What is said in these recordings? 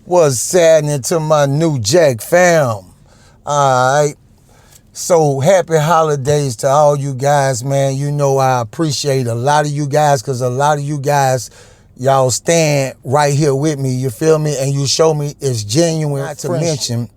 What's saddening to my new Jack fam? Alright. So happy holidays to all you guys, man. You know I appreciate a lot of you guys because a lot of you guys, y'all stand right here with me, you feel me? And you show me it's genuine. Not to mention,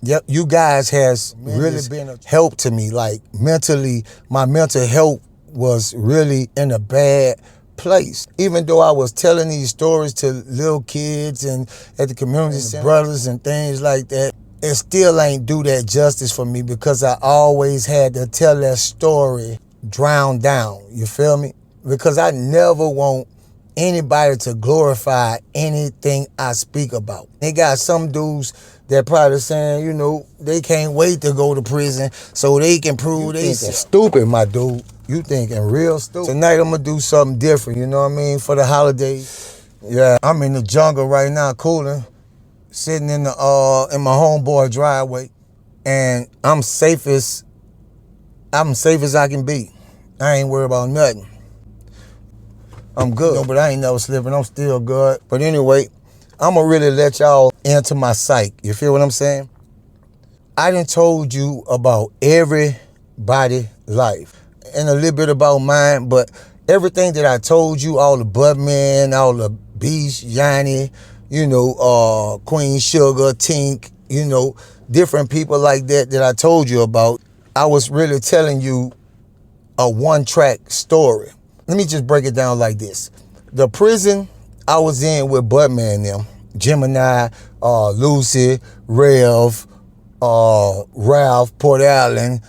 yep, you guys has really been a help to me. Like mentally, my mental health was really in a bad place. Even though I was telling these stories to little kids and at the community center, brothers and things like that, it still ain't do that justice for me because I always had to tell that story drowned down, you feel me? Because I never want anybody to glorify anything I speak about. They got some dudes that probably saying, you know, they can't wait to go to prison so they can prove they stupid, my dude. You thinking real stupid. Tonight I'm gonna do something different, you know what I mean, for the holidays. Yeah, I'm in the jungle right now, cooling, sitting in my homeboy driveway, and I'm safe as I can be. I ain't worried about nothing. I'm good, no, but I ain't never slipping. I'm still good. But anyway, I'm gonna really let y'all into my psyche. You feel what I'm saying? I done told you about everybody's life and a little bit about mine, but everything that I told you, all the Budman, all the Beast, Yanni, you know, Queen Sugar, Tink, you know, different people like that I told you about, I was really telling you a one-track story. Let me just break it down like this. The prison I was in with Budman and them, Gemini, Lucy, Rev, Ralph, Port Allen,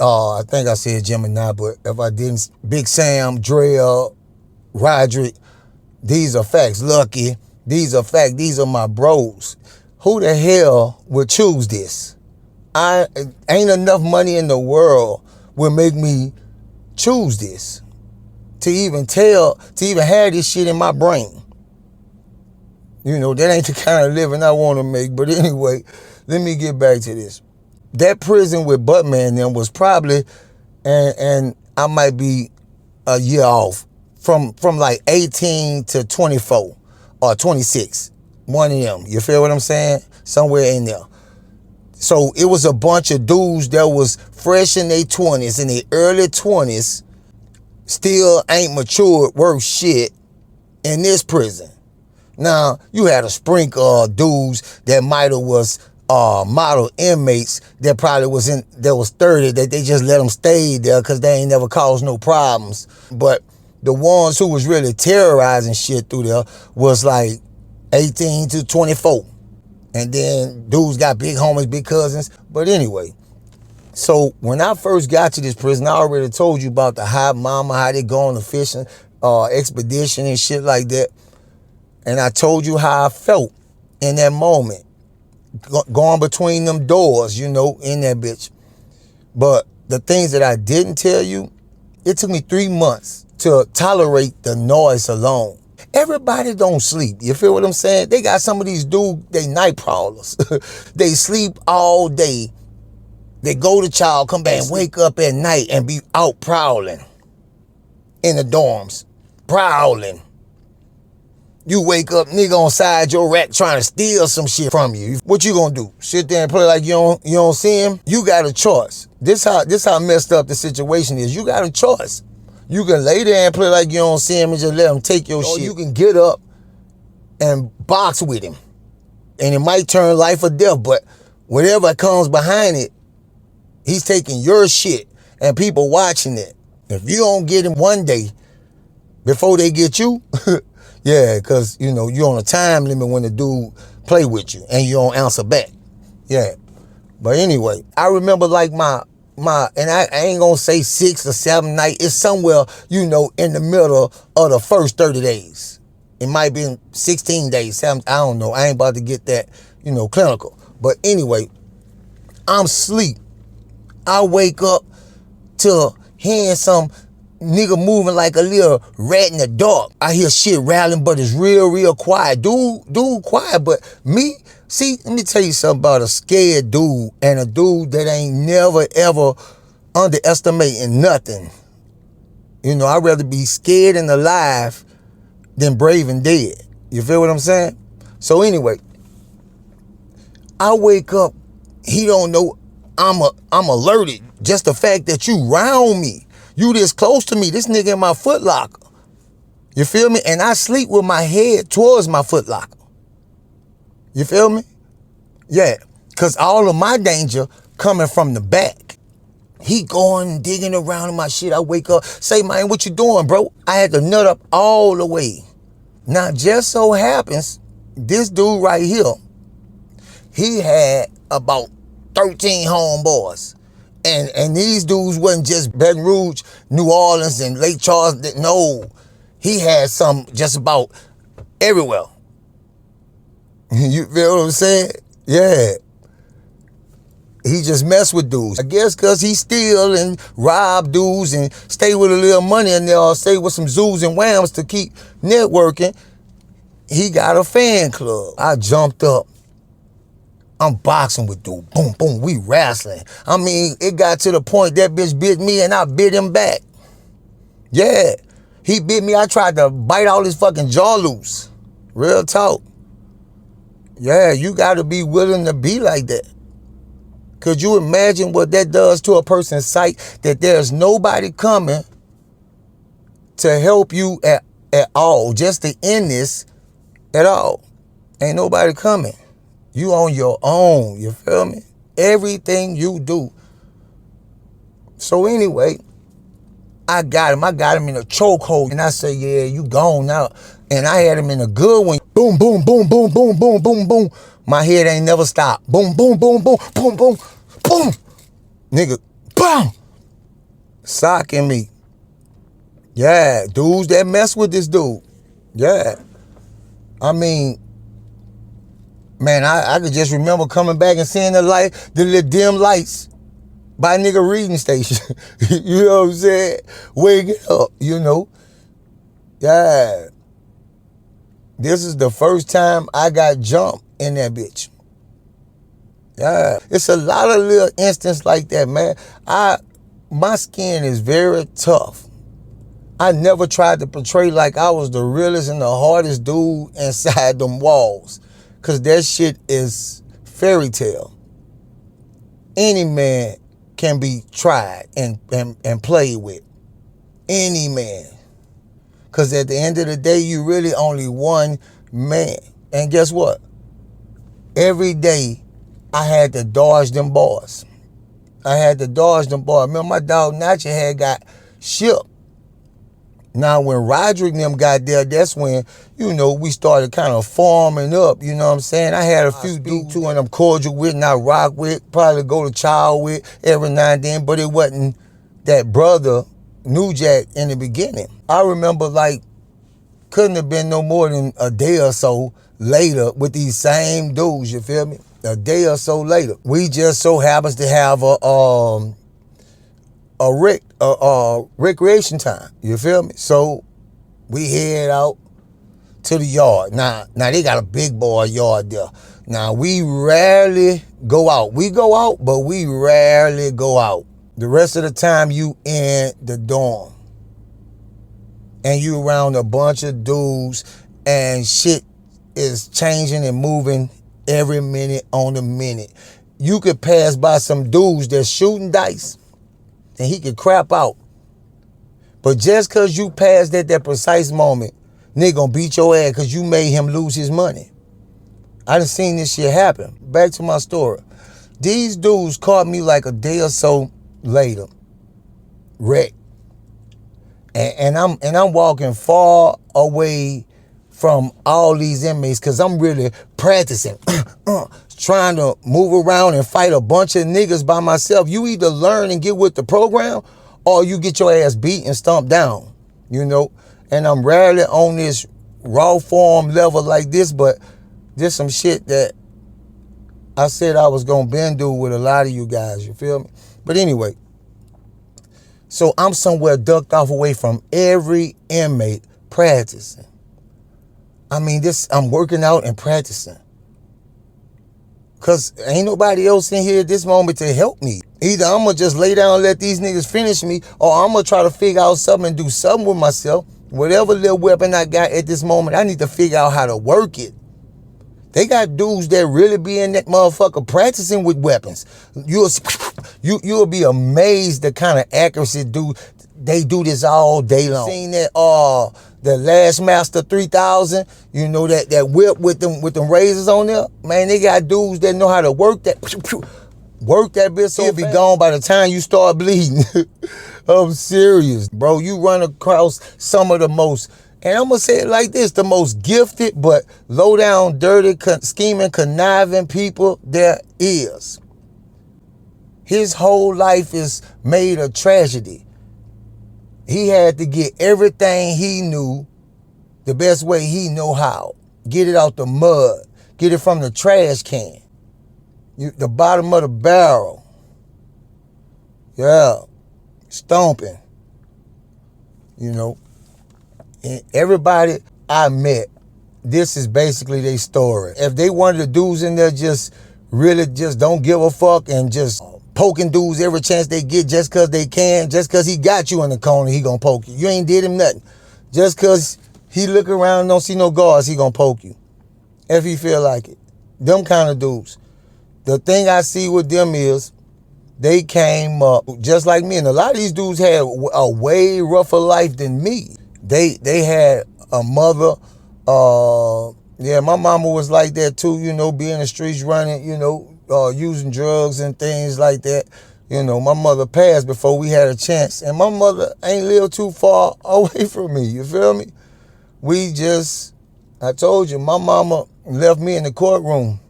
I think I said Gemini, but if I didn't, Big Sam, Drell, Roderick, these are facts. Lucky, these are facts. These are my bros. Who the hell would choose this? Ain't enough money in the world will make me choose this. To even have this shit in my brain. You know, that ain't the kind of living I want to make. But anyway, let me get back to this. That prison with Buttman and them was probably, and I might be a year off, from like 18 to 24 or 26. One of them. You feel what I'm saying? Somewhere in there. So it was a bunch of dudes that was fresh in their 20s, in their early 20s, still ain't matured worth shit in this prison. Now, you had a sprinkle of dudes that might have was model inmates that probably was 30, that they just let them stay there because they ain't never caused no problems. But the ones who was really terrorizing shit through there was like 18 to 24. And then dudes got big homies, big cousins. But anyway, so when I first got to this prison, I already told you about the hot mama, how they go on the fishing expedition and shit like that. And I told you how I felt in that moment, going between them doors, you know, in that bitch. But the things that I didn't tell you, it took me 3 months to tolerate the noise alone. Everybody don't sleep. You feel what I'm saying? They got some of these dudes, they night prowlers. They sleep all day. They go to child, come back and wake up at night and be out prowling in the dorms. Prowling. You wake up, nigga on side your rack trying to steal some shit from you. What you gonna do? Sit there and play like you don't see him? You got a choice. This how messed up the situation is. You got a choice. You can lay there and play like you don't see him and just let him take your shit. Or you can get up and box with him. And it might turn life or death, but whatever comes behind it, he's taking your shit and people watching it. If you don't get him one day before they get you, yeah, because, you know, you're on a time limit when the dude play with you and you don't answer back. Yeah. But anyway, I remember like my and I ain't gonna say 6 or 7 nights. It's somewhere, you know, in the middle of the first 30 days. It might be 16 days, 7, I don't know. I ain't about to get that, you know, clinical. But anyway, I'm asleep. I wake up to hearing some nigga moving like a little rat in the dark. I hear shit rattling, but it's real quiet. Dude quiet, but me, see, let me tell you something about a scared dude and a dude that ain't never ever underestimating nothing. You know, I'd rather be scared and alive than brave and dead. You feel what I'm saying? So anyway, I wake up, he don't know I'm alerted. Just the fact that you round me, you this close to me, this nigga in my foot locker. You feel me? And I sleep with my head towards my foot locker. You feel me? Yeah, because all of my danger coming from the back. He going, digging around in my shit. I wake up, say, man, what you doing, bro? I had to nut up all the way. Now, just so happens, this dude right here, he had about 13 homeboys. And these dudes wasn't just Baton Rouge, New Orleans, and Lake Charles. No, he had some just about everywhere. You feel what I'm saying? Yeah. He just messed with dudes. I guess because he steal and rob dudes and stay with a little money in there or stay with some zoos and whams to keep networking. He got a fan club. I jumped up. I'm boxing with dude. Boom, boom, we wrestling. I mean, it got to the point that bitch bit me and I bit him back. Yeah. He bit me. I tried to bite all his fucking jaw loose. Real talk. Yeah, you got to be willing to be like that. Could you imagine what that does to a person's sight, that there's nobody coming to help you at all, just to end this at all? Ain't nobody coming. You on your own, you feel me? Everything you do. So anyway, I got him in a chokehold. And I said, yeah, you gone now. And I had him in a good one. Boom, boom, boom, boom, boom, boom, boom, boom. My head ain't never stopped. Boom, boom, boom, boom, boom, boom, boom. Nigga, boom. Socking me. Yeah, dudes that mess with this dude. Yeah. I mean, man, I could just remember coming back and seeing the little dim lights by a nigga reading station. You know what I'm saying? Waking up, you know. Yeah. This is the first time I got jumped in that bitch. Yeah. It's a lot of little instances like that, man. My skin is very tough. I never tried to portray like I was the realest and the hardest dude inside them walls. Cause that shit is fairy tale. Any man can be tried and played with. Any man. Cause at the end of the day, you really only one man. And guess what? Every day I had to dodge them boys. Remember my dog Nacho had got shipped. Now, when Roderick and them got there, that's when, you know, we started kind of forming up, you know what I'm saying? I had a few dudes too, and I'm cordial with, and I rock with, probably go to child with every now and then, but it wasn't that brother, New Jack, in the beginning. I remember, like, couldn't have been no more than a day or so later with these same dudes, you feel me? A day or so later. We just so happens to have a recreation time, you feel me? So we head out to the yard. Now they got a big boy yard there. Now we rarely go out. We go out, but we rarely go out. The rest of the time you in the dorm. And you around a bunch of dudes and shit is changing and moving every minute on the minute. You could pass by some dudes that's shooting dice and he could crap out. But just cause you passed at that precise moment, nigga gonna beat your ass cause you made him lose his money. I done seen this shit happen. Back to my story. These dudes caught me like a day or so later, wrecked. And I'm walking far away from all these inmates because I'm really practicing, trying to move around and fight a bunch of niggas by myself. You either learn and get with the program or you get your ass beat and stomped down, you know? And I'm rarely on this raw form level like this, but there's some shit that I said I was gonna bend do with a lot of you guys, you feel me? But anyway, so I'm somewhere ducked off away from every inmate practicing. I mean, I'm working out and practicing. Cause ain't nobody else in here at this moment to help me. Either I'm gonna just lay down and let these niggas finish me, or I'm gonna try to figure out something and do something with myself. Whatever little weapon I got at this moment, I need to figure out how to work it. They got dudes that really be in that motherfucker practicing with weapons. You'll be amazed the kind of accuracy they do this all day long. Seen that the Last Master 3000, you know, that whip with them razors on there? Man, they got dudes that know how to work that bitch so it'll be gone by the time you start bleeding. I'm serious, bro. You run across some of the most, and I'm gonna say it like this, the most gifted but low down, dirty, scheming, conniving people there is. His whole life is made a tragedy. He had to get everything he knew the best way he know how. Get it out the mud. Get it from the trash can. The bottom of the barrel. Yeah. Stomping. You know. And everybody I met, this is basically their story. If they one of the dudes in there just really just don't give a fuck and just poking dudes every chance they get just because they can, just because he got you in the corner, he gonna poke you. You ain't did him nothing. Just because he look around and don't see no guards, he gonna poke you. If he feel like it. Them kind of dudes. The thing I see with them is they came up just like me. And a lot of these dudes had a way rougher life than me. They had a mother. Yeah, my mama was like that too, you know, being in the streets running, you know, using drugs and things like that. You know, my mother passed before we had a chance. And my mother ain't lived too far away from me, you feel me? I told you, my mama left me in the courtroom.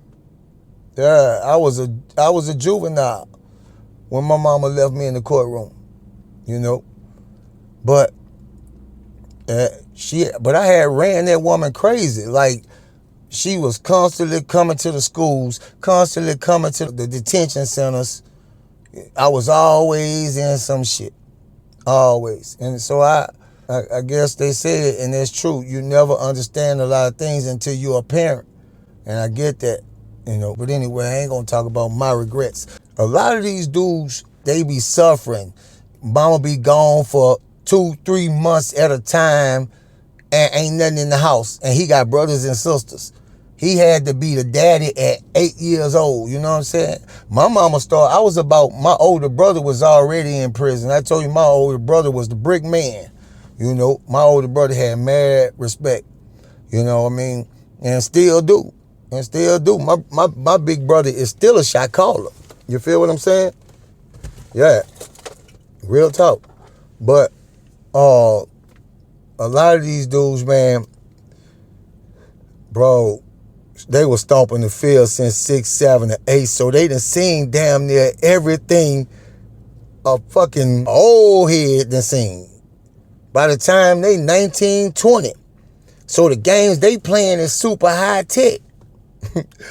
Yeah, I was a juvenile when my mama left me in the courtroom, you know. But I had ran that woman crazy. Like, she was constantly coming to the schools, constantly coming to the detention centers. I was always in some shit, always. And so I guess they said, and it's true, you never understand a lot of things until you're a parent. And I get that, you know. But anyway, I ain't gonna talk about my regrets. A lot of these dudes, they be suffering. Mama be gone for 2-3 months at a time and ain't nothing in the house. And he got brothers and sisters. He had to be the daddy at 8 years old, you know what I'm saying? My mama my older brother was already in prison. I told you my older brother was the brick man. You know, my older brother had mad respect, you know what I mean? And still do. My big brother is still a shot caller. You feel what I'm saying? Yeah, real talk. But a lot of these dudes, man, bro, they was stomping the field since 6, 7, or 8, so they done seen damn near everything a fucking old head done seen. By the time they 19, 20. So the games they playing is super high tech.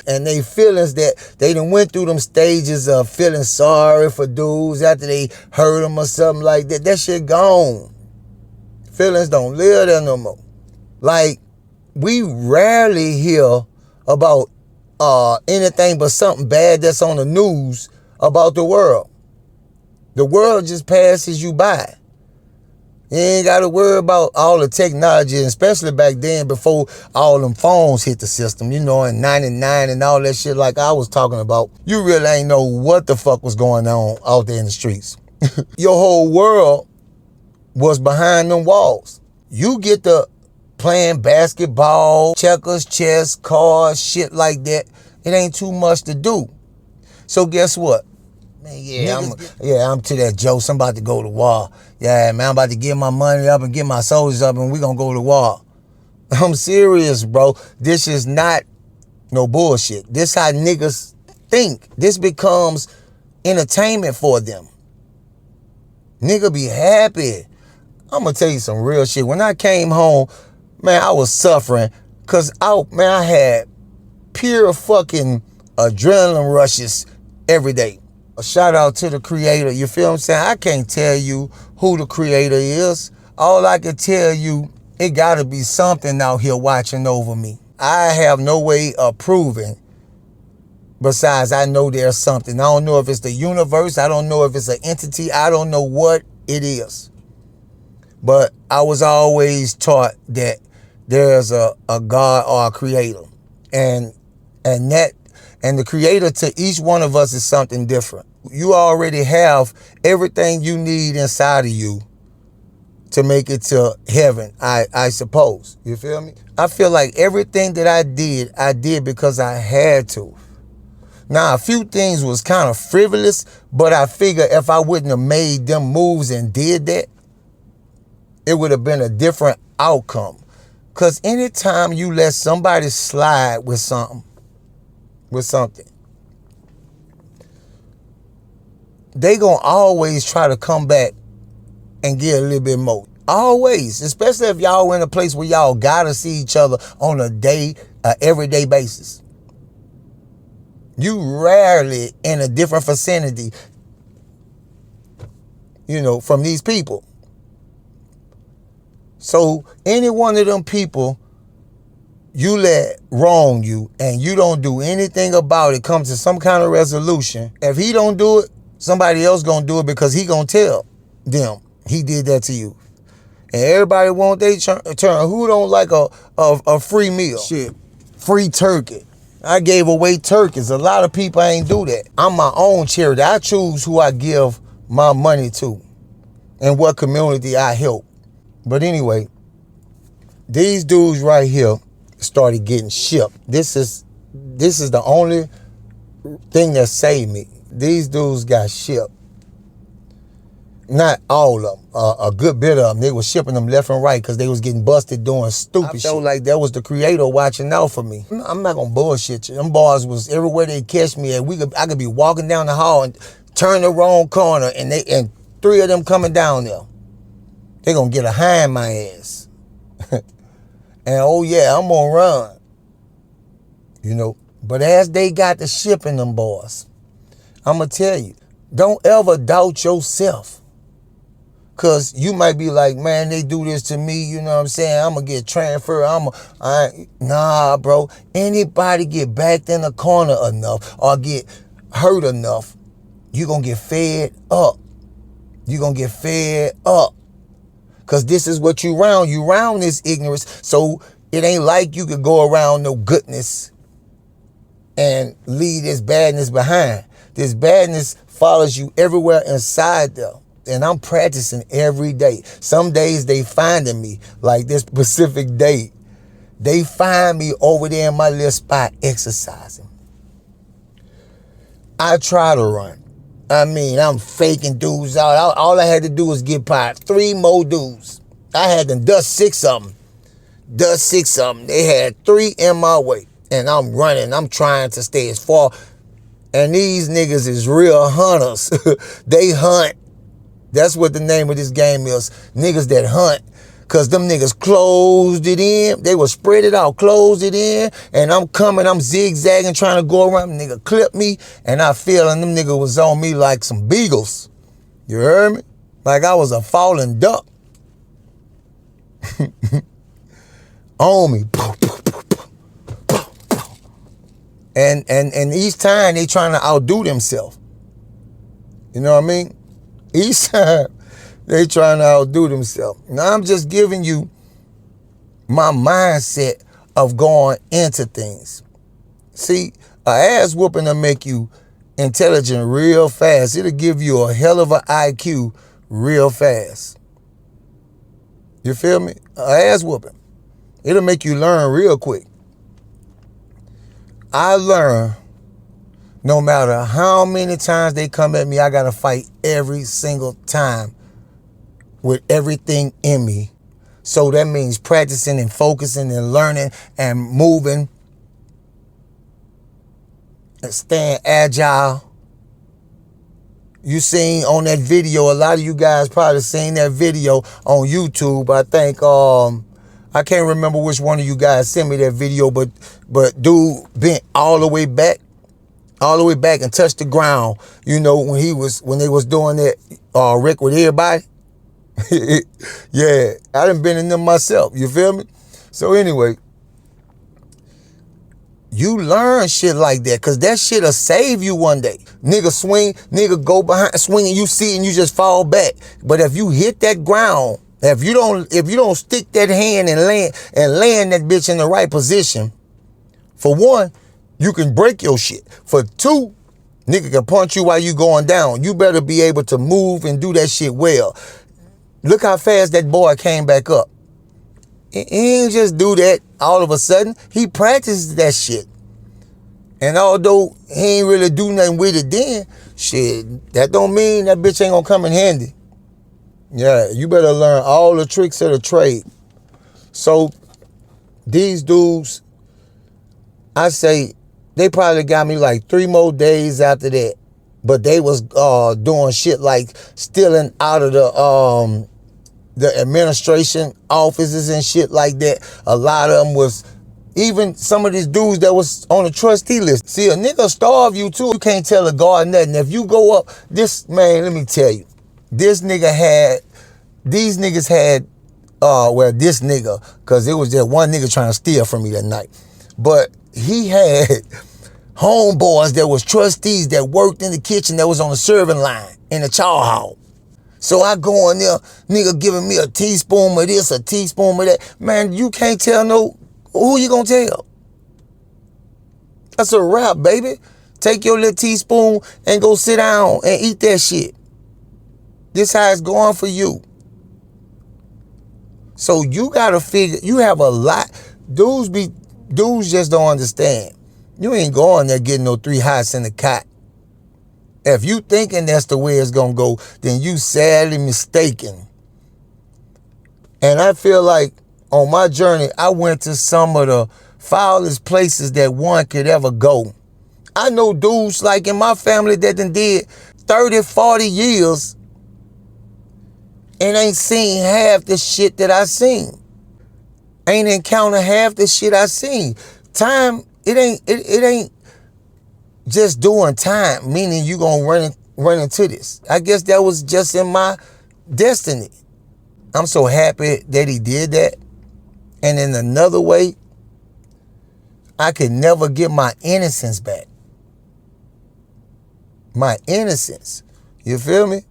And they feelings that they done went through them stages of feeling sorry for dudes after they hurt them or something like that. That shit gone. Feelings don't live there no more. Like, we rarely hear about anything but something bad that's on the news about the world. The world just passes you by. You ain't got to worry about all the technology, especially back then before all them phones hit the system, you know, in 99 and all that shit like I was talking about. You really ain't know what the fuck was going on out there in the streets. Your whole world was behind them walls. You get to playing basketball, checkers, chess, cards, shit like that. It ain't too much to do. So guess what? Man, I'm to that joke. I'm about to go to war. Yeah, man, I'm about to get my money up and get my soldiers up and we gonna go to war. I'm serious, bro. This is not no bullshit. This how niggas think. This becomes entertainment for them. Nigga be happy. I'm gonna tell you some real shit. When I came home, man, I was suffering because I had pure fucking adrenaline rushes every day. A shout out to the creator, you feel what I'm saying? I can't tell you who the creator is. All I can tell you, it gotta be something out here watching over me. I have no way of proving, besides I know there's something. I don't know if it's the universe, I don't know if it's an entity, I don't know what it is. But I was always taught that there's a God or a creator. And And the creator to each one of us is something different. You already have everything you need inside of you to make it to heaven, I suppose. You feel me? I feel like everything that I did because I had to. Now, a few things was kind of frivolous, but I figure if I wouldn't have made them moves and did that, it would have been a different outcome. Because anytime you let somebody slide with something, they gonna always try to come back and get a little bit more. Always, especially if y'all in a place where y'all gotta see each other on a everyday basis. You rarely in a different vicinity, from these people. So any one of them people you let wrong you and you don't do anything about it, come to some kind of resolution. If he don't do it, somebody else gonna do it because he gonna tell them he did that to you. And everybody want their turn. Who don't like a free meal? Shit, free turkey. I gave away turkeys. A lot of people ain't do that. I'm my own charity. I choose who I give my money to and what community I help. But anyway, these dudes right here started getting shipped. This is the only thing that saved me. These dudes got shipped. Not all of them, a good bit of them. They was shipping them left and right because they was getting busted doing stupid shit. I felt like that was the creator watching out for me. I'm not gonna bullshit you. Them boys was everywhere they catch me at. I could be walking down the hall and turn the wrong corner and three of them coming down there. They gonna get behind my ass. And oh yeah, I'm gonna run. But as they got to shipping them boys, I'm gonna tell you, don't ever doubt yourself. Cause you might be like, man, they do this to me, you know what I'm saying? I'm gonna get transferred. Nah, bro. Anybody get backed in the corner enough or get hurt enough, you gonna get fed up. You gonna get fed up. Cause this is what you round. You round this ignorance. So it ain't like you could go around no goodness and leave this badness behind. This badness follows you everywhere inside there. And I'm practicing every day. Some days they finding me, like this specific day. They find me over there in my little spot exercising. I try to run. I'm faking dudes out. All I had to do was get by 3 more dudes. I had to dust 6 of them. They had 3 in my way. And I'm running. I'm trying to stay as far. And these niggas is real hunters. They hunt. That's what the name of this game is. Niggas that hunt. Because them niggas closed it in. They will spread it out, close it in. And I'm coming, I'm zigzagging, trying to go around. Nigga clip me. And I feel and them niggas was on me like some beagles. You heard me? Like I was a falling duck. On me. And each time they trying to outdo themselves. You know what I mean? Each time they trying to outdo themselves. Now I'm just giving you my mindset of going into things. See, a ass whooping will make you intelligent real fast. It'll give you a hell of an IQ real fast. You feel me? A ass whooping. It'll make you learn real quick. I learn no matter how many times they come at me, I got to fight every single time with everything in me. So that means practicing and focusing and learning and moving and staying agile. You seen on that video, a lot of you guys probably seen that video on YouTube. I think, I can't remember which one of you guys sent me that video, but dude bent all the way back and touched the ground. When they was doing that Rick with everybody. Yeah, I done been in them myself. You feel me? So anyway, you learn shit like that because that shit'll save you one day. Nigga swing, nigga go behind, swing and you see it and you just fall back. But if you hit that ground, if you don't stick that hand and land that bitch in the right position, for one, You can break your shit. For 2, nigga can punch you while you going down. You better be able to move and do that shit well. Look how fast that boy came back up. He ain't just do that all of a sudden. He practiced that shit. And although he ain't really do nothing with it then, shit, that don't mean that bitch ain't gonna come in handy. Yeah, you better learn all the tricks of the trade. So these dudes, I say, they probably got me like 3 more days after that. But they was doing shit like stealing out of the administration offices and shit like that. A lot of them was, even some of these dudes that was on the trustee list. See, a nigga starve you too. You can't tell a guard nothing. If you go up, this, man, let me tell you. These niggas had, this nigga, because it was just one nigga trying to steal from me that night. But he had homeboys that was trustees that worked in the kitchen that was on the serving line in the chow hall. So I go in there, nigga giving me a teaspoon of this, a teaspoon of that. Man, you can't tell who you gonna tell? That's a wrap, baby. Take your little teaspoon and go sit down and eat that shit. This how it's going for you. So you gotta figure, you have a lot. Dudes just don't understand. You ain't going there getting no 3 hots in the cot. If you thinking that's the way it's gonna go, then you sadly mistaken. And I feel like on my journey, I went to some of the foulest places that one could ever go. I know dudes like in my family that done did 30, 40 years and ain't seen half the shit that I seen. Ain't encountered half the shit I seen. Time, it ain't just doing time, meaning you gonna run into this. I guess that was just in my destiny. I'm so happy that he did that. And in another way, I could never get my innocence back. My innocence. You feel me?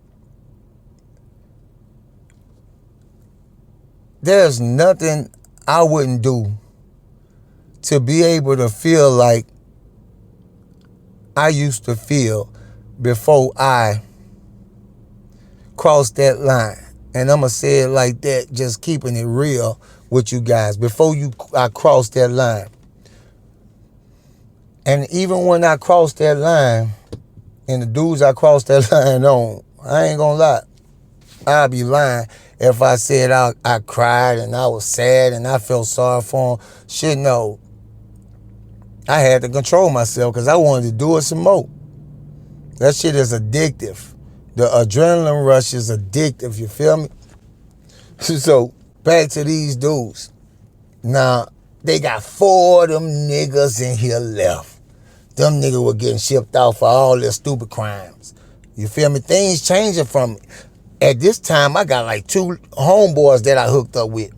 There's nothing I wouldn't do to be able to feel like I used to feel before I crossed that line. And I'm going to say it like that, just keeping it real with you guys. Before I crossed that line. And even when I crossed that line, and the dudes I crossed that line on, I ain't going to lie. I'd be lying if I said I cried and I was sad and I felt sorry for them. Shit, no. I had to control myself because I wanted to do it some more. That shit is addictive. The adrenaline rush is addictive, you feel me? So, back to these dudes. Now, they got 4 of them niggas in here left. Them niggas were getting shipped out for all their stupid crimes. You feel me? Things changing from me. At this time, I got like 2 homeboys that I hooked up with.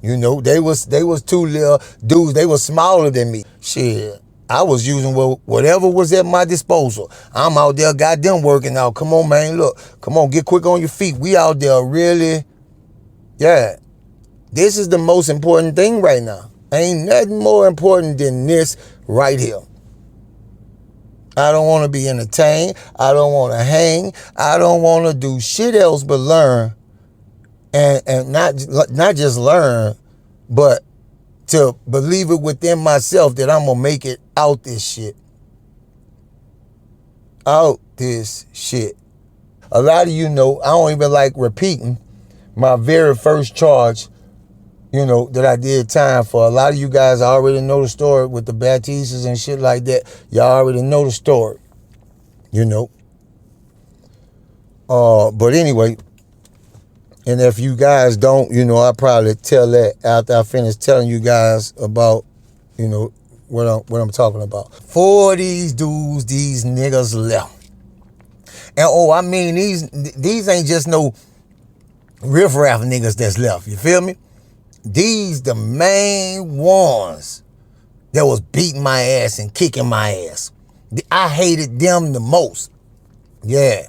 You know, they was 2 little dudes. They was smaller than me. Shit, I was using whatever was at my disposal. I'm out there, got them working out. Come on, man, look. Come on, get quick on your feet. We out there really, yeah. This is the most important thing right now. Ain't nothing more important than this right here. I don't want to be entertained. I don't want to hang. I don't want to do shit else but learn. And not just learn, but to believe it within myself that I'm going to make it out this shit. Out this shit. A lot of you know, I don't even like repeating my very first charge, you know, that I did time for. A lot of you guys already know the story with the Baptistas and shit like that. Y'all already know the story, you know. But anyway, and if you guys don't, you know, I'll probably tell that after I finish telling you guys about, you know, what I'm talking about. 4 of these dudes, these niggas left. And I mean, these ain't just no riffraff niggas that's left. You feel me? These the main ones that was beating my ass and kicking my ass. I hated them the most. Yeah.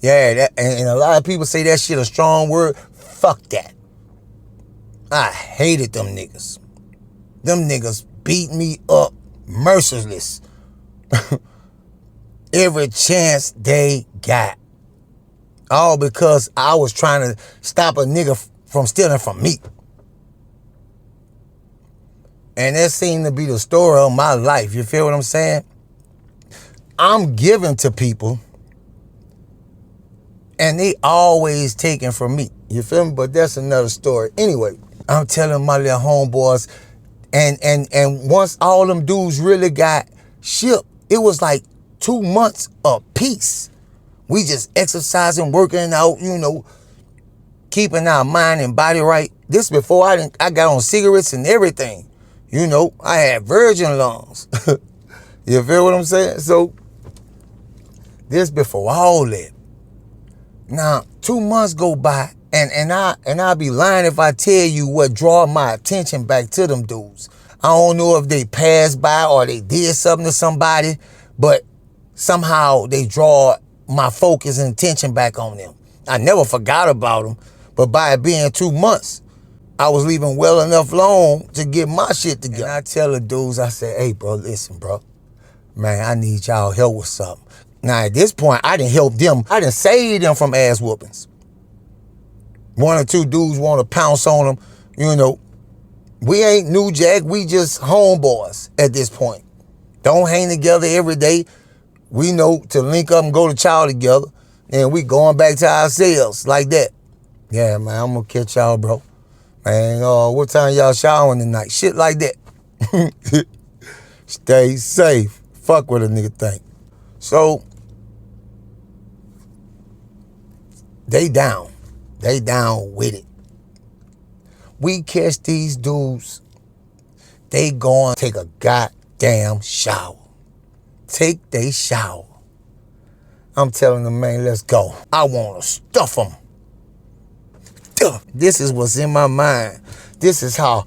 Yeah, and a lot of people say that shit a strong word. Fuck that. I hated them niggas. Them niggas beat me up merciless. Every chance they got. All because I was trying to stop a nigga from stealing from me. And that seemed to be the story of my life. You feel what I'm saying? I'm giving to people and they always taking from me. You feel me? But that's another story. Anyway, I'm telling my little homeboys, and once all them dudes really got shipped, it was like 2 months of peace. We just exercising, working out, you know, keeping our mind and body right. This before I got on cigarettes and everything. You know, I had virgin lungs. You feel what I'm saying? So this before all that. Now 2 months go by, and I'll be lying if I tell you what draw my attention back to them dudes. I don't know if they passed by or they did something to somebody, but somehow they draw my focus and attention back on them. I never forgot about them, but by it being 2 months, I was leaving well enough alone to get my shit together. And I tell the dudes, I say, hey, bro, listen, bro. Man, I need y'all help with something. Now, at this point, I didn't help them. I didn't save them from ass whoopings. 1 or 2 dudes want to pounce on them. You know, we ain't New Jack. We just homeboys at this point. Don't hang together every day. We know to link up and go to chow together. And we going back to ourselves like that. Yeah, man, I'm going to catch y'all, bro. Man, what time y'all showering tonight? Shit like that. Stay safe. Fuck what a nigga think. So, they down. They down with it. We catch these dudes. They going to take a goddamn shower. Take they shower. I'm telling them, man, let's go. I want to stuff them. This is what's in my mind. This is how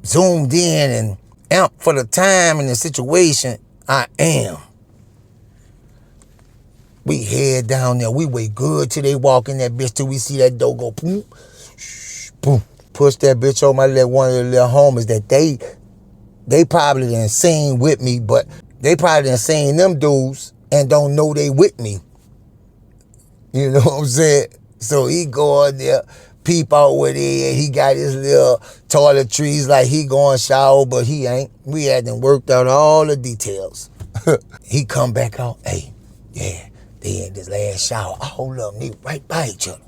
zoomed in and amped for the time and the situation I am. We head down there. We wait good till they walk in that bitch till we see that door go boom, boom. Push that bitch on my little one of the little homies that they probably done seen with me, but they probably done seen them dudes and don't know they with me. You know what I'm saying? So he go in there, peep out with it. He got his little toiletries like he going shower, but he ain't. We hadn't worked out all the details. He come back out. Hey, yeah, they in this last shower. All of them, they right by each other.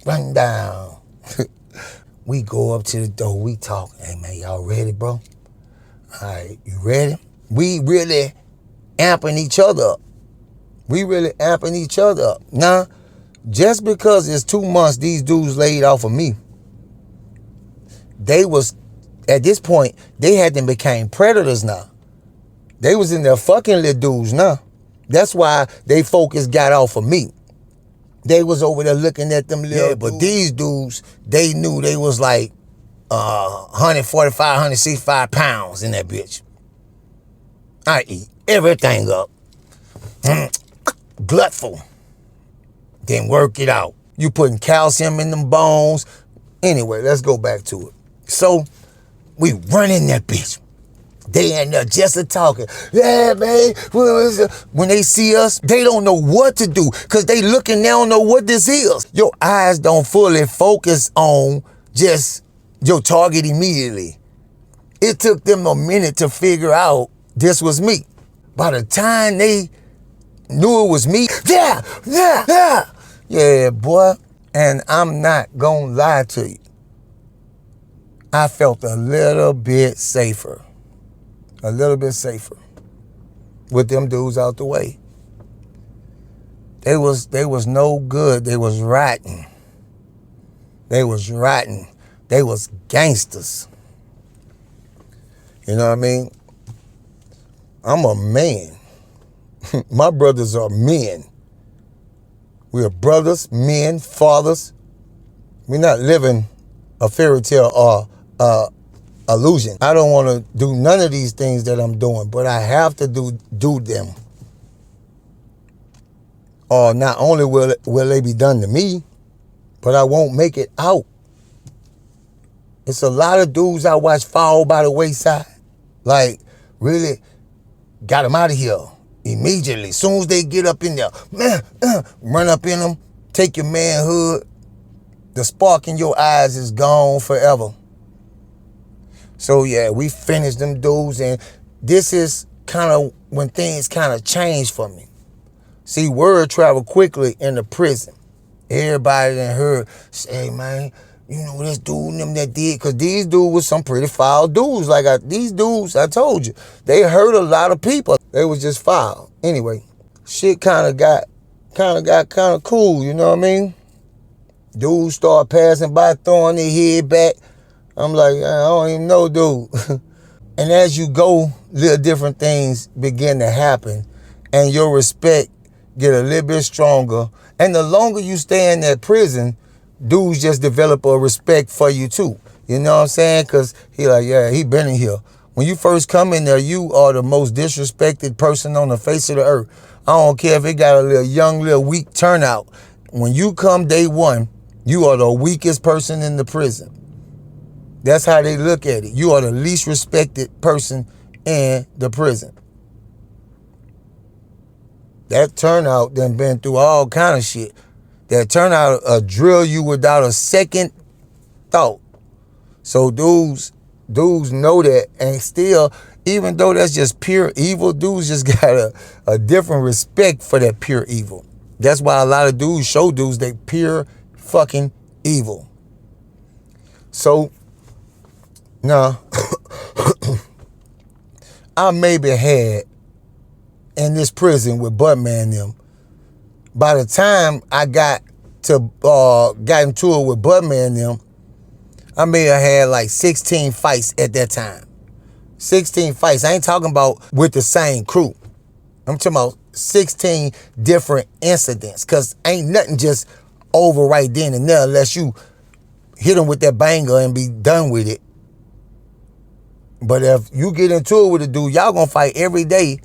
Run down. We go up to the door. We talking. Hey, man, y'all ready, bro? All right, you ready? We really amping each other up. We really amping each other up. Now, just because it's 2 months these dudes laid off of me, they was, at this point, they hadn't became predators now. They was in their fucking little dudes now. That's why they focus got off of me. They was over there looking at them little but these dudes, they knew they was like 145, 165 pounds in that bitch. I eat everything up. Glutful. Then work it out. You putting calcium in them bones. Anyway, let's go back to it. So we run in that bitch. They in there just a talking. Yeah, man. When they see us, they don't know what to do because they looking, they don't know what this is. Your eyes don't fully focus on just your target immediately. It took them a minute to figure out this was me. By the time they knew it was me, yeah, boy. And I'm not gonna lie to you. I felt a little bit safer. A little bit safer with them dudes out the way. They was no good. They was rotten. They was rotten. They was gangsters. You know what I mean? I'm a man. My brothers are men. We are brothers, men, fathers. We're not living a fairy tale or illusion. I don't want to do none of these things that I'm doing, but I have to do them. Or not only will they be done to me, but I won't make it out. It's a lot of dudes I watch fall by the wayside. Like, really got him out of here immediately. As soon as they get up in there, man, run up in them, take your manhood. The spark in your eyes is gone forever. So yeah, we finished them dudes, and this is kind of when things kind of changed for me. See, word traveled quickly in the prison. Everybody that heard say, man, you know this dude and them that did, because these dudes was some pretty foul dudes. Like these dudes, I told you, they hurt a lot of people. They was just foul. Anyway, shit kind of got cool, you know what I mean? Dudes start passing by, throwing their head back. I'm like, I don't even know, dude. And as you go, little different things begin to happen, and your respect get a little bit stronger. And the longer you stay in that prison, dudes just develop a respect for you too. You know what I'm saying? Because he like, yeah, he been in here. When you first come in there, you are the most disrespected person on the face of the earth. I don't care if it got a little young, little weak turnout. When you come day one, you are the weakest person in the prison. That's how they look at it. You are the least respected person in the prison. That turnout done been through all kind of shit. That turnout drill you without a second thought. So dudes know that, and still, even though that's just pure evil, dudes just got a different respect for that pure evil. That's why a lot of dudes show dudes they pure fucking evil. So now, I maybe had in this prison with Budman them. By the time I got into it with Budman them, I may have had like 16 fights at that time. 16 fights. I ain't talking about with the same crew. I'm talking about 16 different incidents, because ain't nothing just over right then and there unless you hit them with that banger and be done with it. But if you get into it with a dude, y'all gonna fight every day,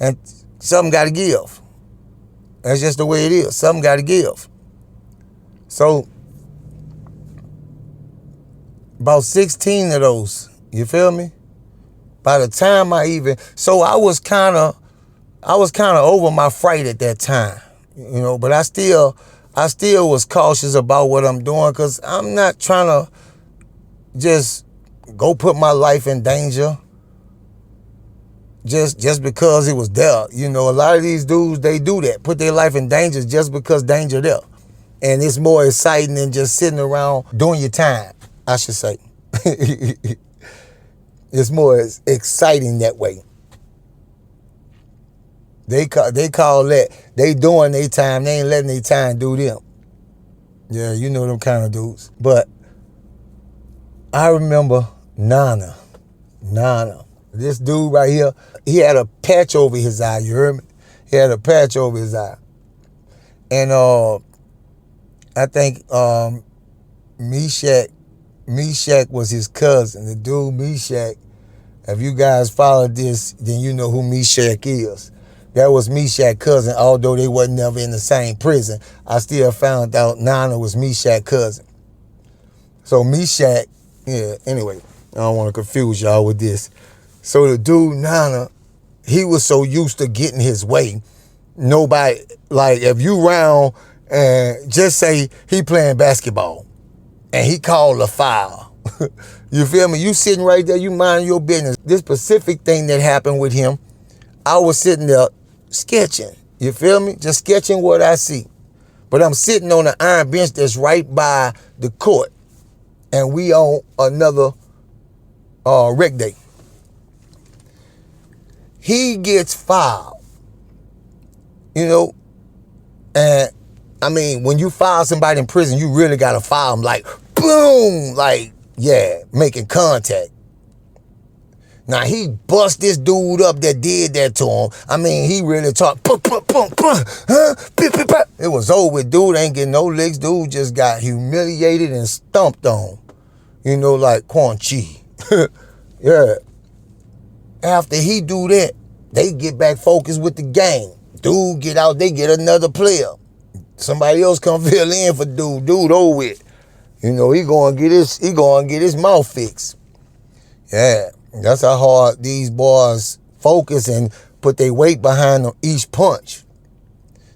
and something gotta give. That's just the way it is. Something gotta give. So about 16 of those, you feel me? By the time I was kind of over my fright at that time, you know, but I still was cautious about what I'm doing, because I'm not trying to just go put my life in danger just because it was there. You know, a lot of these dudes, they do that, put their life in danger just because danger there. And it's more exciting than just sitting around doing your time, I should say. It's more exciting that way. They call that, they doing their time, they ain't letting their time do them. Yeah, you know them kind of dudes. But I remember Nana. This dude right here, he had a patch over his eye, you heard me? He had a patch over his eye. And I think Meshach was his cousin. The dude Meshach, if you guys followed this, then you know who Meshach is. That was Meshach's cousin, although they wasn't never in the same prison. I still found out Nana was Meshach's cousin. So Meshach, yeah, anyway, I don't want to confuse y'all with this. So the dude Nana, he was so used to getting his way. Nobody, like if you round and just say he playing basketball and he called a foul. You feel me? You sitting right there, you mind your business. This specific thing that happened with him, I was sitting there sketching. You feel me? Just sketching what I see. But I'm sitting on the iron bench that's right by the court. And we on another rec day. He gets fouled. You know? And I mean, when you foul somebody in prison, you really gotta foul them like boom, like, yeah, making contact. Now, he bust this dude up that did that to him. I mean, he really talked, it was over with. Dude ain't getting no licks. Dude just got humiliated and stumped on. You know, like Quan Chi. Yeah. After he do that, they get back focused with the game. Dude get out, they get another player. Somebody else come fill in for dude. Dude over it. You know, he gonna get his mouth fixed. Yeah. That's how hard these boys focus and put their weight behind each punch.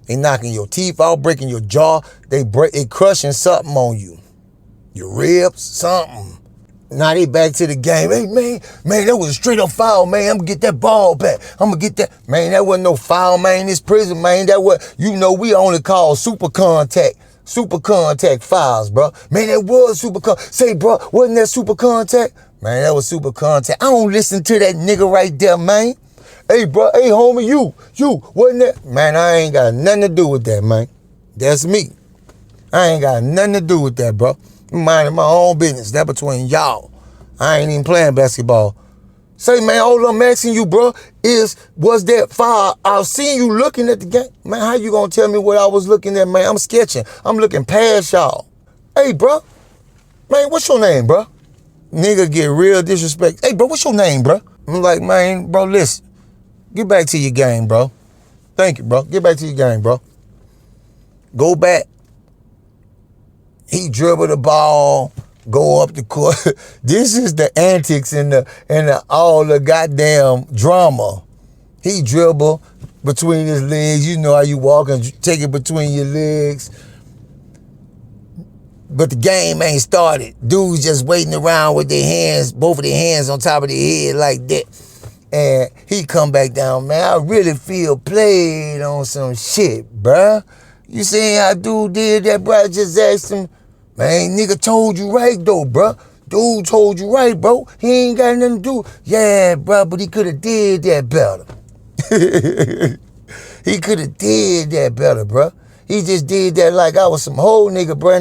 They knocking your teeth out, breaking your jaw. They crushing something on you. Your ribs, something. Now they back to the game. Hey, man, that was a straight up foul, man. I'm gonna get that ball back. I'm gonna get that. Man, that wasn't no foul, man. This prison, man, that was, we only call super contact fouls, bro. Man, that was super contact. Say, bro, wasn't that super contact? Man, that was super contact. I don't listen to that nigga right there, man. Hey, bro, hey, homie, you, wasn't that? Man, I ain't got nothing to do with that, man. That's me. I ain't got nothing to do with that, bro. I'm minding my own business. That between y'all. I ain't even playing basketball. Say, man, all I'm asking you, bro, was that foul? I seen you looking at the game. Man, how you gonna tell me what I was looking at, man? I'm sketching. I'm looking past y'all. Hey, bro. Man, what's your name, bro? Nigga get real disrespect. Hey, bro, what's your name, bro? I'm like, man, bro, listen. Get back to your game, bro. Thank you, bro. Get back to your game, bro. Go back. He dribble the ball, go up the court. This is the antics and all the goddamn drama. He dribble between his legs. You know how you walk and take it between your legs. But the game ain't started. Dudes just waiting around with their hands, both of their hands on top of their head like that. And he come back down, man, I really feel played on some shit, bruh. You see how dude did that, bro? I just asked him, man, nigga told you right, though, bro. Dude told you right, bro. He ain't got nothing to do. Yeah, bro, but he could have did that better. He could have did that better, bro. He just did that like I was some whole nigga, bro.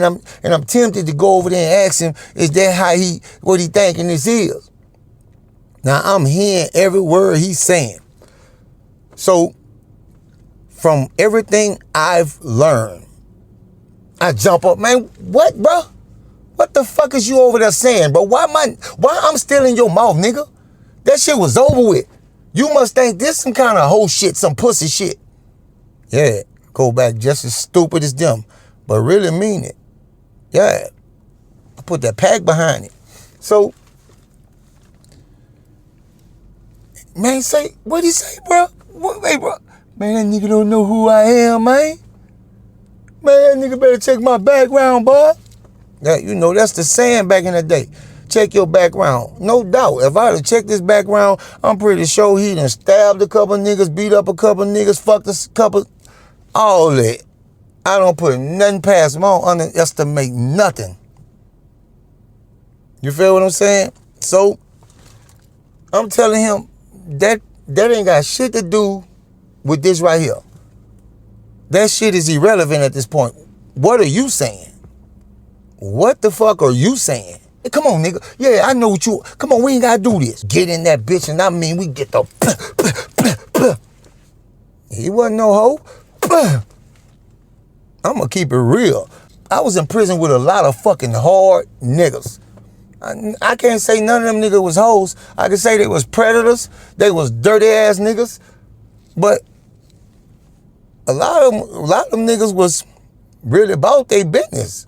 And I'm tempted to go over there and ask him, is that what he thinking this is? Now, I'm hearing every word he's saying. So, from everything I've learned, I jump up, man, what, bro? What the fuck is you over there saying, bro? Why I'm still in your mouth, nigga? That shit was over with. You must think this some kind of whole shit, some pussy shit. Yeah, go back just as stupid as them, but really mean it. Yeah, I put that pack behind it. So, man, what'd he say, bro? Hey, bro. Man, that nigga don't know who I am, man. Man, that nigga better check my background, boy. Yeah, that's the saying back in the day. Check your background. No doubt. If I had checked this background, I'm pretty sure he done stabbed a couple niggas, beat up a couple niggas, fucked a couple, all that. I don't put nothing past him. I don't underestimate nothing. You feel what I'm saying? So, I'm telling him, that ain't got shit to do with this right here. That shit is irrelevant at this point. What are you saying? What the fuck are you saying? Hey, come on, nigga. Yeah, I know what you... Come on, we ain't gotta do this. Get in that bitch, and I mean, we get the... He wasn't no hoe. I'm gonna keep it real. I was in prison with a lot of fucking hard niggas. I can't say none of them niggas was hoes. I can say they was predators. They was dirty ass niggas. But a lot of them niggas was really about their business.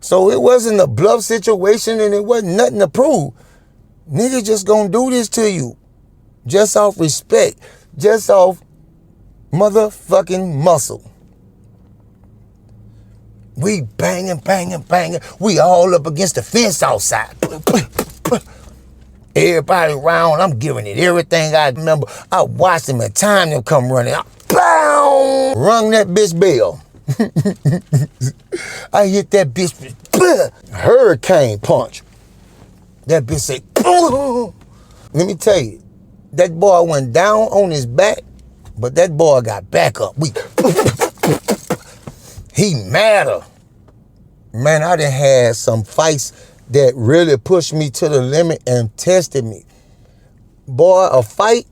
So it wasn't a bluff situation and it wasn't nothing to prove. Niggas just gonna do this to you. Just off respect. Just off motherfucking muscle. We banging. We all up against the fence outside. Everybody around, I'm giving it everything I remember. I watched them and time them come running. Bow! Rung that bitch bell. I hit that bitch. Hurricane punch. That bitch say, let me tell you, that boy went down on his back, but that boy got back up. He madder. Man, I done had some fights that really pushed me to the limit and tested me. Boy, a fight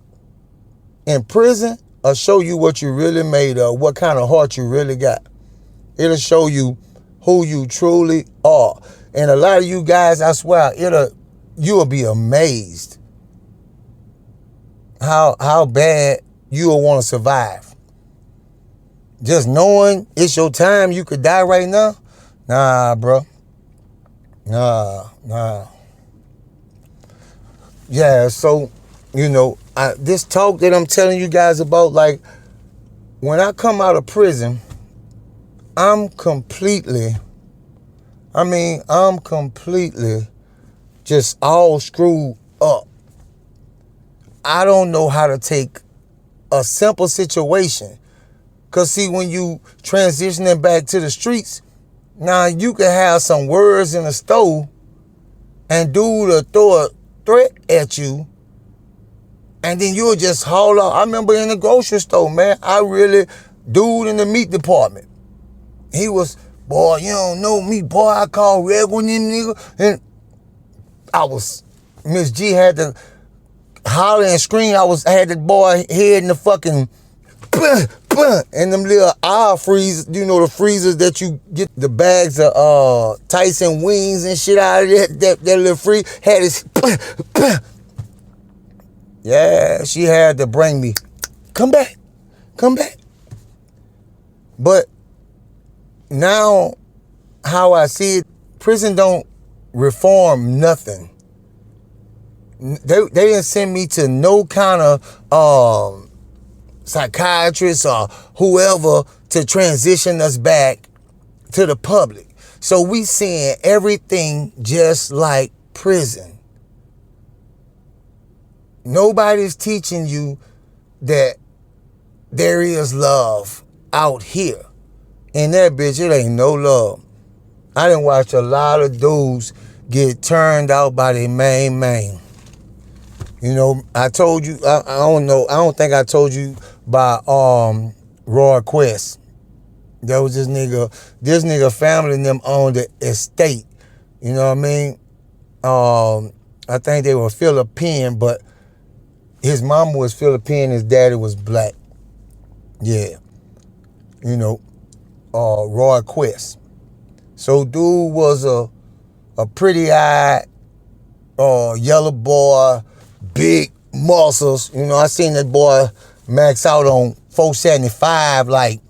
in prison will show you what you really made of, what kind of heart you really got. It'll show you who you truly are. And a lot of you guys, I swear, you'll be amazed how bad you'll want to survive. Just knowing it's your time, you could die right now. Nah, bro. Nah. Yeah, so, this talk that I'm telling you guys about, like, when I come out of prison, I'm completely just all screwed up. I don't know how to take a simple situation. Because, see, when you transitioning back to the streets, now you can have some words in the store and dude will throw a threat at you, and then you'll just haul off. I remember in the grocery store, man, dude in the meat department, he was, boy, you don't know me, boy, I call red one them nigga. And Miss G had to holler and scream. I had the boy head in the fucking, and them little aisle freezers, the freezers that you get the bags of Tyson wings and shit out of that little free, had his, yeah, she had to bring me, come back. But now, how I see it, prison don't reform nothing. They didn't send me to no kind of psychiatrist or whoever to transition us back to the public. So we seeing everything just like prison. Nobody's teaching you that there is love out here. In that bitch, it ain't no love. I done watch a lot of dudes get turned out by their main man. I told you, I don't think I told you by Roy Quest. There was this nigga family and them owned the estate. You know what I mean? I think they were Philippine, but his mama was Philippine, his daddy was black. Yeah. Roy Quest. So dude was a pretty-eyed yellow boy, big muscles. I seen that boy max out on 475, like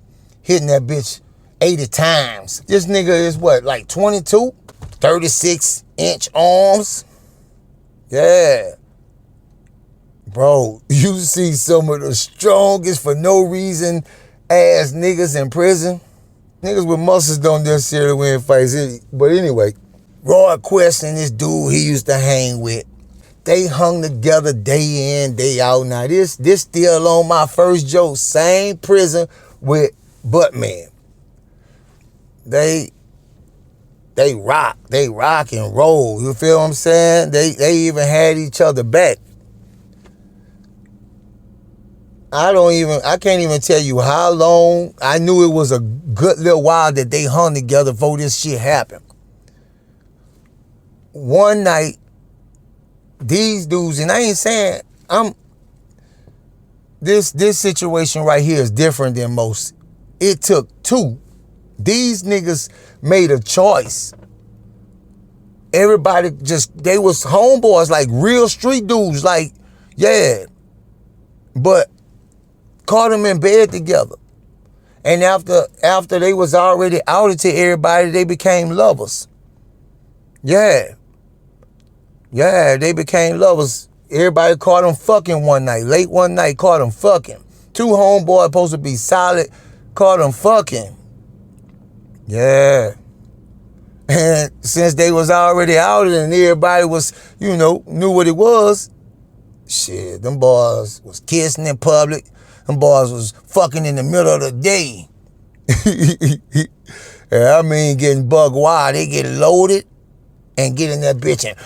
hitting that bitch 80 times. This nigga is what, like 22? 36-inch arms? Yeah. Bro, you see some of the strongest for no reason ass niggas in prison. Niggas with muscles don't necessarily win fights. But anyway, Roy Quest and this dude he used to hang with, they hung together day in, day out. Now this still on my first joke. Same prison with Buttman. They rock and roll. You feel what I'm saying? They even had each other back. I can't even tell you how long. I knew it was a good little while that they hung together before this shit happened. One night, these dudes, and I ain't saying this situation right here is different than most. It took two. These niggas made a choice. Everybody they was homeboys, like real street dudes, like, yeah. But caught them in bed together. And after they was already outed to everybody, they became lovers. Yeah. Yeah, they became lovers. Everybody caught them fucking one night. Late one night, caught them fucking. Two homeboys supposed to be solid, caught them fucking. Yeah. And since they was already outed and everybody was, knew what it was, shit, them boys was kissing in public. Them boys was fucking in the middle of the day. Yeah, I mean, getting bug wild. They get loaded and get in that bitch and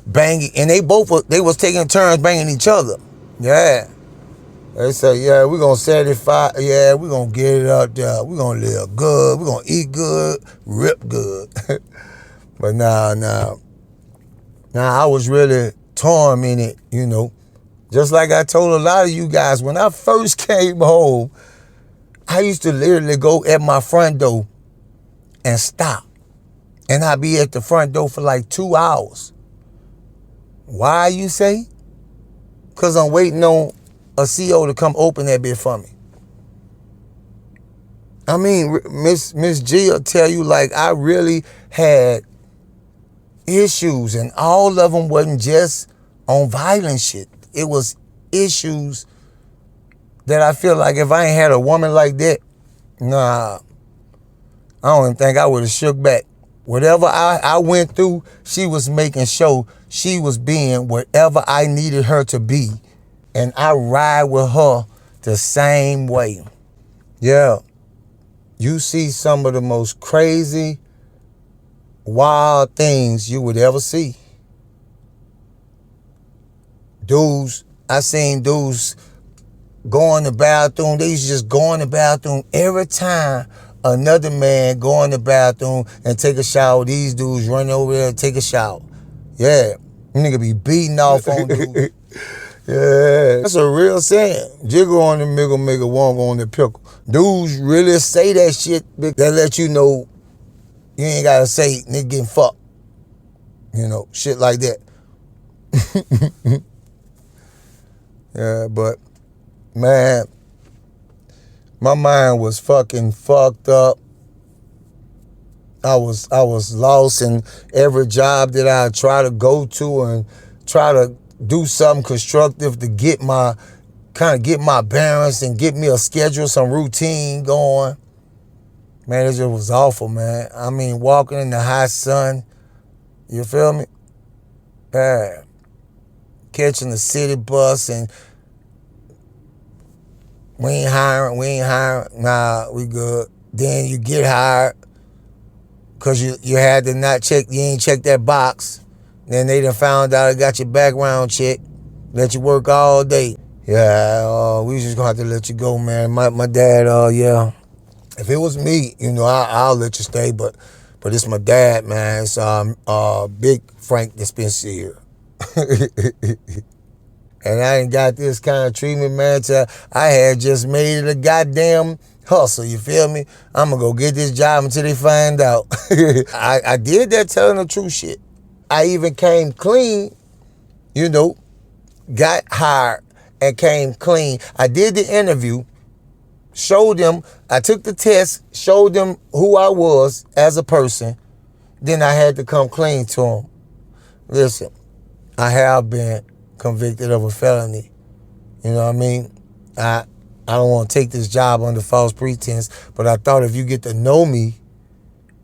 bang it. And they was taking turns banging each other. Yeah. They say, yeah, we're going to satisfy. Yeah, we're going to get it out there. We're going to live good. We're going to eat good, rip good. But nah, I was really tormented, Just like I told a lot of you guys, when I first came home, I used to literally go at my front door and stop. And I'd be at the front door for like 2 hours. Why, you say? Because I'm waiting on a CO to come open that bit for me. I mean, Miss G will tell you, like, I really had issues, and all of them wasn't just on violent shit. It was issues that I feel like if I ain't had a woman like that, nah, I don't even think I would have shook back. Whatever I went through, she was making sure she was being whatever I needed her to be. And I ride with her the same way. Yeah, you see some of the most crazy, wild things you would ever see. Dudes, I seen dudes go in the bathroom. They used to just go in the bathroom every time another man go in the bathroom and take a shower. These dudes run over there and take a shower. Yeah, nigga be beating off on dudes. Yeah, that's a real saying. Jiggle on the miggle, miggle, won't go on the pickle. Dudes really say that shit. That let you know you ain't gotta say nigga getting fucked. You know, shit like that. Yeah, but man, my mind was fucking fucked up. I was lost in every job that I try to go to and try to do something constructive to get my bearings and get me a schedule, some routine going. Man, it just was awful, man. I mean, walking in the hot sun, you feel me? Yeah. Catching the city bus and we ain't hiring, nah, we good. Then you get hired because you had to not check, you ain't checked that box. Then they done found out I got your background check, let you work all day. Yeah, we just gonna have to let you go, man. My dad, yeah. If it was me, you know, I'll let you stay, but it's my dad, man. It's Big Frank Dispensier. And I ain't got this kind of treatment, man, till I had just made it a goddamn hustle, you feel me? I'm gonna go get this job until they find out. I did that telling the true shit. I even came clean, you know, got hired and came clean. I did the interview, showed them, I took the test, showed them who I was as a person. Then I had to come clean to them. Listen, I have been convicted of a felony. You know what I mean? I don't want to take this job under false pretense, but I thought if you get to know me,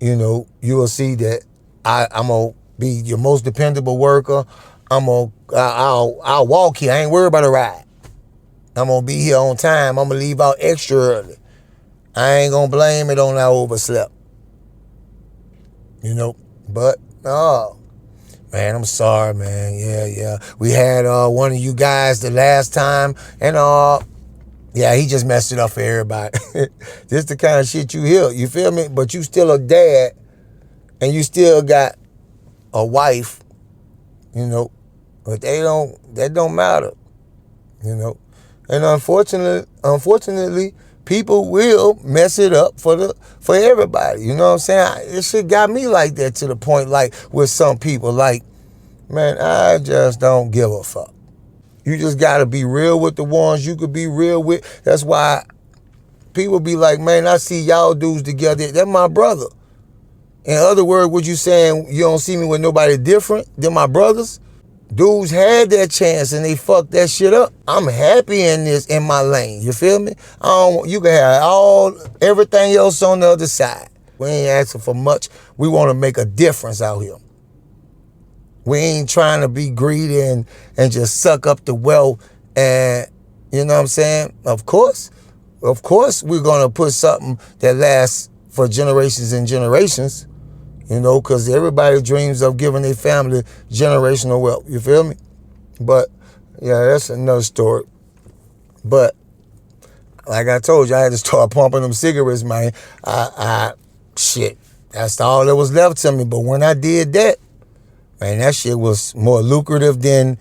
you know, you will see that I'm going to be your most dependable worker. I'll walk here. I ain't worried about a ride. I'm going to be here on time. I'm going to leave out extra early. I ain't going to blame it on I overslept. You know, but, man, I'm sorry, man. Yeah. We had one of you guys the last time, and yeah, he just messed it up for everybody. This the kind of shit you hear, you feel me? But you still a dad, and you still got a wife, you know, but that don't matter, you know. And unfortunately, people will mess it up for everybody. You know what I'm saying? It shit got me like that to the point, like with some people, like, man, I just don't give a fuck. You just gotta be real with the ones you could be real with. That's why people be like, man, I see y'all dudes together. That's my brother. In other words, what you saying, you don't see me with nobody different than my brothers? Dudes had that chance and they fucked that shit up. I'm happy in my lane. You feel me? You can have everything else on the other side. We ain't asking for much. We want to make a difference out here. We ain't trying to be greedy and just suck up the wealth. And you know what I'm saying? Of course, we're gonna put something that lasts for generations and generations. You know, because everybody dreams of giving their family generational wealth. You feel me? But, yeah, that's another story. But, like I told you, I had to start pumping them cigarettes, man. Shit, that's all that was left to me. But when I did that, man, that shit was more lucrative than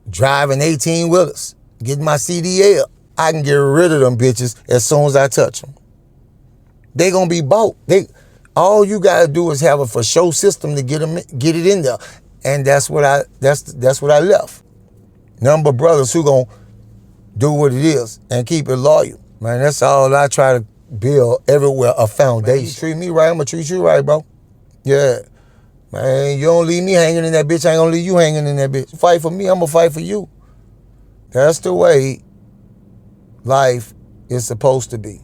driving 18-wheelers, getting my CDL. I can get rid of them bitches as soon as I touch them. They gonna be bought. All you gotta do is have a for show system to get it in there, and that's what I left. Number of brothers who gonna do what it is and keep it loyal, man. That's all I try to build everywhere, a foundation. Man, you treat me right, I'm gonna treat you right, bro. Yeah, Man, you don't leave me hanging in that bitch, I ain't gonna leave you hanging in that bitch. Fight for me, I'm gonna fight for you. That's the way life is supposed to be.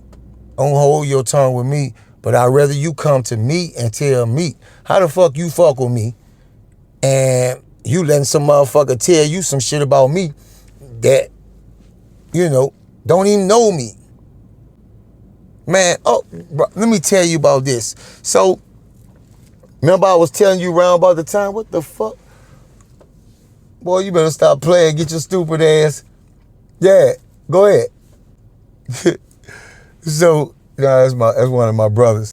Don't hold your tongue with me, but I'd rather you come to me and tell me how the fuck you fuck with me and you letting some motherfucker tell you some shit about me that, don't even know me. Man, bro, let me tell you about this. So, remember I was telling you around about the time, what the fuck? Boy, you better stop playing, get your stupid ass. Yeah, go ahead. So, that's one of my brothers.